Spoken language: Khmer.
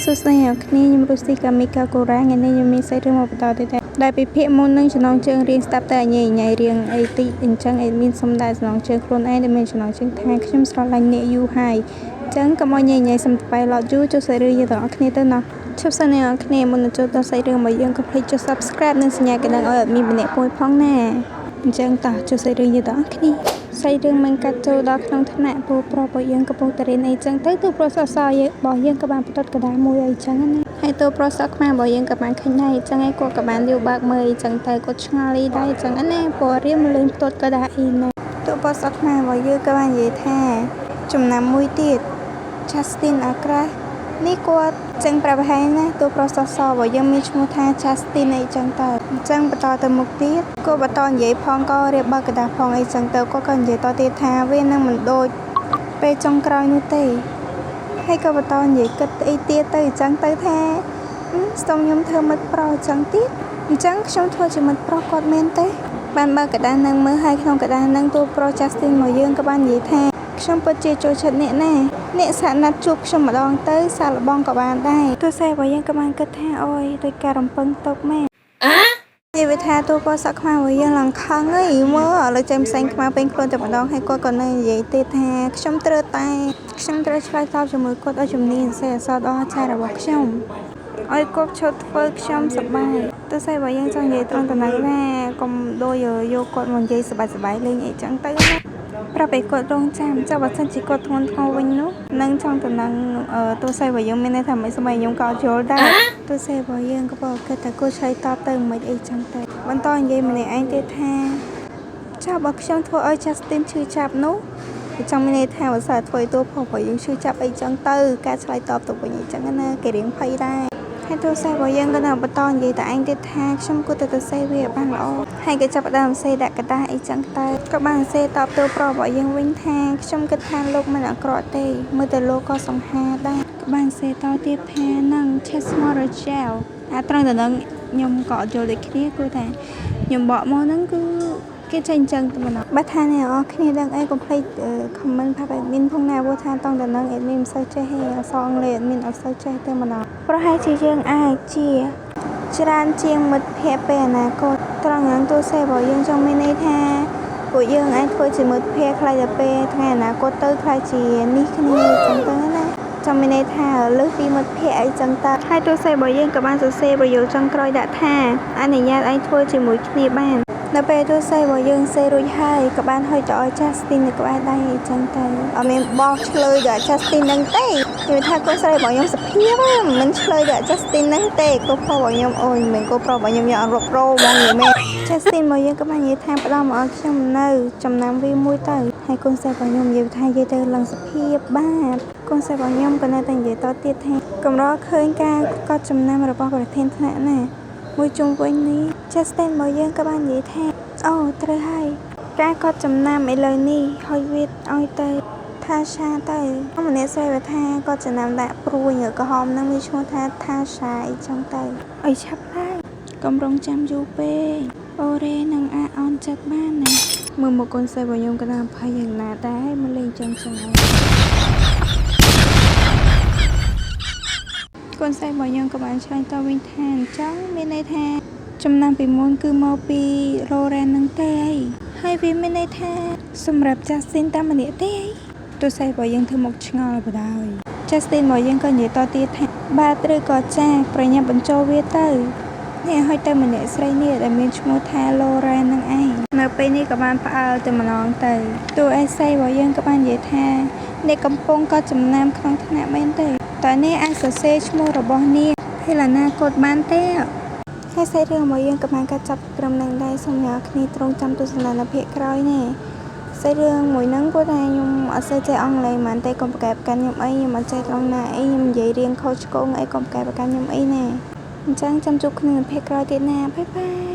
សួស្តីអ្នកខ្ញុំរស់ទីកាមីកាកូរ៉ាថ្ងៃនេះខ្ញុំមានសាច់រឿងមកបន្តទៀតដែលពីភាគមុននឹងចំណងជើងរៀងស្ដាប់តែញ៉ៃរៀងអីតិចអញ្ចឹងអេមានសំដៅចំណងជើងខ្លួនឯងដែលមានចំណងជើងថាខ្ញុំស្រឡាញ់អ្នកយូរហើយអញ្ចឹងកុំឲ្យញ៉ៃសំតបៃឡតយូរចូលសាច់រឿងយើងទាំងអស់គ្នាទៅណោះឈប់សិនអ្នកនរគ្នាមុននឹងចូលដល់សាច់រឿងរបស់យើងកុំភ្លេចចុច Subscribe និងសញ្ញាកណ្ដឹងឲ្យអត់មានម្នាក់មួយផងណាអញ្ចឹងតោះចូលសាច់រឿងយើងទាំងអស់គ្នាសាច់រឿងមិនកាត់ចូលដល់ក្នុងថ្នាក់ពូប្រុសរបស់យើងកំពុងតែរៀនអីចឹងទៅទូប្រុសសសយើងរបស់យើងក៏បានផ្ដុតកដាមួយអីចឹងណាហើយទូប្រុសសខ្មែររបស់យើងក៏បានឃើញដែរអញ្ចឹងឯងគាត់ក៏បានយកបើកមើលអីចឹងទៅគាត់ឆ្ងល់អីដែរអញ្ចឹងណាពណ៌រៀមលេងផ្ដុតកដាអីណាទូប្រុសសខ្មែររបស់យើងក៏បាននិយាយថាចំណាំមួយទៀត Justin Acra នេះគាត់ចឹងប្រាប់ហើយណាទូប្រុសសសរបស់យើងមានឈ្មោះថា Justin អីចឹងទៅអញ្ចឹងបន្តទៅមុខទៀតគាត់បន្តនិយាយផងក៏រៀបបើកកដាផងអីចឹងទៅគាត់ក៏និយាយតទៀតថាវានឹងមិនដូចពេលចុងក្រោយនោះទេហើយក៏បន្តនិយាយគិតអីទៀតទៅអញ្ចឹងទៅថាស្ទងខ្ញុំធ្វើមិត្តប្រុសអញ្ចឹងទៀតអញ្ចឹងខ្ញុំធ្វើជាមិត្តប្រុសគាត់មែនទេបានបើកកដានឹងមើលហើយក្នុងកដានឹងទូប្រុស Justin មកយើងក៏បាននិយាយថាខ្ញុំពិតជាចូលចិត្តអ្នកណាអ្នកសាក់ណាត់ជួបខ្ញុំម្ដងទៅសាក់លបងក៏បានដែរទូសេរបស់យើងក៏បានគិតថាអូយដោយការរំពឹងទុកមែននិយាយថាទូប្រុសសក់ខ្មៅរបស់យើងឡើងខឹងអីមើលឥឡូវចាំផ្សេងខ្មៅពេញខ្លួនតែម្ដងហើយគាត់ក៏នៅនិយាយទៀតថាខ្ញុំត្រូវឆ្លើយតបជាមួយគាត់ឲ្យជំនាញសរសេរអក្សរដ៏អស្ចារ្យរបស់ខ្ញុំឲ្យគាត់ឈប់ធ្វើខ្ញុំសប្បាយទូសេរបស់យើងចង់និយាយត្រង់តំណែងថាកុំដូចយកគាត់មកនិយាយសប្បាយលេងអីចឹងទៅណាប្រាប់ឲ្យគាត់រងចាំចុះបើសិនជាគាត់ធ្ងន់ធ្ងរវិញនោះនឹងចង់តំណែងទូសេរបស់យើងមានន័យថាមិនសម័យខ្ញុំក៏យល់ដែរទូសេរបស់យើងក៏บอกគិតថាគាត់ឆ្លើយតបទៅមិនអីចឹងទៅបន្តនិយាយម្នាក់ឯងទៀតថាចុះបើខ្ញុំធ្វើឲ្យ Justin ឈឺចាប់នោះចង់មានន័យថាបើសិនធ្វើឲ្យទូប្រុសរបស់យើងឈឺចាប់អីចឹងទៅការឆ្លើយតបទៅវិញអីចឹងណាគេរៀងភ័យដែរហើយទូសេរបស់យើងក៏នៅបន្តនិយាយតែឯងទៀតថាខ្ញុំគួរតែសេវាបានល្អហើយក៏ចាប់ផ្ដើមសេដាក់กระดาษអីចឹងទៅក៏បានសេតបទូប្រុសរបស់យើងវិញថាខ្ញុំគិតថាលោកមិនអាក្រក់ទេមើលទៅលោកក៏សង្ហាដែរក៏បានសេតទៀតថានឹង Chesmore Gel អាត្រង់ទៅនឹងខ្ញុំក៏យល់ដូចគ្នាគឺថាខ្ញុំបកមកហ្នឹងគឺគេចេញចឹងទៅម្ដងបើថាអ្នកនរគ្នាដឹងអីកុំភ្លេច comment ថា admin ផងណាព្រោះថាតង់ទៅនឹង admin មិនសូវចេះទេអក្សរអង់គ្លេស admin អត់សូវចេះទេម្ដងប្រហែលជាយើងអាចជាច្រើនជាងមិត្តភ័ក្តិពេលអនាគតត្រង់ហ្នឹងទូសេរបស់យើងចង់មានន័យថាពួកយើងអាចធ្វើជាមិត្តភ័ក្តិខ្លះទៅពេលថ្ងៃអនាគតទៅខ្លះជានេះគ្នាចឹងទៅណាចង់មានន័យថាលើសពីមិត្តភ័ក្តិអីចឹងទៅហើយទូសេរបស់យើងក៏បានសរសេរប្រយោគចុងក្រោយដាក់ថាអនុញ្ញាតឲ្យធ្វើជាមួយគ្នាបាននៅពេលទូសេរបស់យើងសេរួចហើយក៏បានហុចទៅឲ្យ Justin នៅក្បែរដៃអីចឹងទៅអត់មានបោះឆ្លើយដល់ Justin ហ្នឹងទេនិយាយថាកូនស្រីរបស់ខ្ញុំសុភាពមិនឆ្លើយដល់ Justin ហ្នឹងទេកូនប្រុសរបស់ខ្ញុំអូយមិនកូនប្រុសរបស់ខ្ញុំយករកប្រូហ្មងនិយាយមែន Justin របស់យើងក៏បាននិយាយថាផ្ដល់មកឲ្យខ្ញុំនៅចំណាំវាមួយទៅហើយកូនស្រីរបស់ខ្ញុំនិយាយថានិយាយទៅឡើងសុភាពបាទកូនស្រីរបស់ខ្ញុំក៏នៅតែនិយាយតទៀតថាកម្រឃើញការកត់ចំណាំរបស់ប្រធានថ្នាក់ណាមួយជុំវិញនេះ Justin របស់យើងក៏បាននិយាយថាអូត្រូវហើយការកត់ចំណាំឥឡូវនេះហើយវាឲ្យទៅថាសាទៅម្នាក់ស្រីបើថាគាត់ចំណាំដាក់ព្រួយក្រហមហ្នឹងមានឈ្មោះថាថាសាអីចឹងទៅឲ្យឆាប់ហើយកុំរងចាំយូរពេកអូរ៉េនឹងអាអនចិត្តបានណាមើលមកកូនស្រីរបស់ខ្ញុំក៏đangភ័យយ៉ាងណាដែរមកលេងចឹងហើយកូនស្រីរបស់ខ្ញុំក៏បានឆ្លើយតបវិញថាអញ្ចឹងមានន័យថាចំណាំពីមុនគឺមកពីរ៉ូរ៉ែននឹងទេអីហើយវាមានន័យថាសម្រាប់ Justin តែម្នាក់ទេអីទូសេរបស់យើងធ្វើមកឆ្ងល់បដ ாய் Justin របស់យើងក៏និយាយតទៀតថាបាទឬក៏ចាប្រញាប់បញ្ចូលវាទៅនេះឲ្យទៅម្នាក់ស្រីនេះដែលមានឈ្មោះថា Lauren នឹងឯងនៅពេលនេះក៏បានផ្អើលទៅម្ដងទៅតួអេស័យរបស់យើងក៏បាននិយាយថាអ្នកកំពុងក៏ចំណាំក្នុងថ្នាក់មែនទេតើនេះអាចសរសេរឈ្មោះរបស់នាងពេលអនាគតបានទេហើយសាច់រឿងរបស់យើងក៏បានកាត់ចាប់ត្រឹមនឹងដែរសូមអ្នកគ្នាត្រង់ចាំទស្សនានៅភាគក្រោយណាសាច់រឿងមួយហ្នឹងព្រោះថាខ្ញុំអត់សូវចេះអង់គ្លេសហ្មងទេកុំប្រកែកប្រកាន់ខ្ញុំអីខ្ញុំអត់ចេះត្រង់ណាអីខ្ញុំនិយាយរៀងខុសឆ្គងអីកុំប្រកែកប្រកាន់ខ្ញុំអីណាអញ្ចឹងចាំជួបគ្នានៅភាគក្រោយទៀតណាបាយបាយ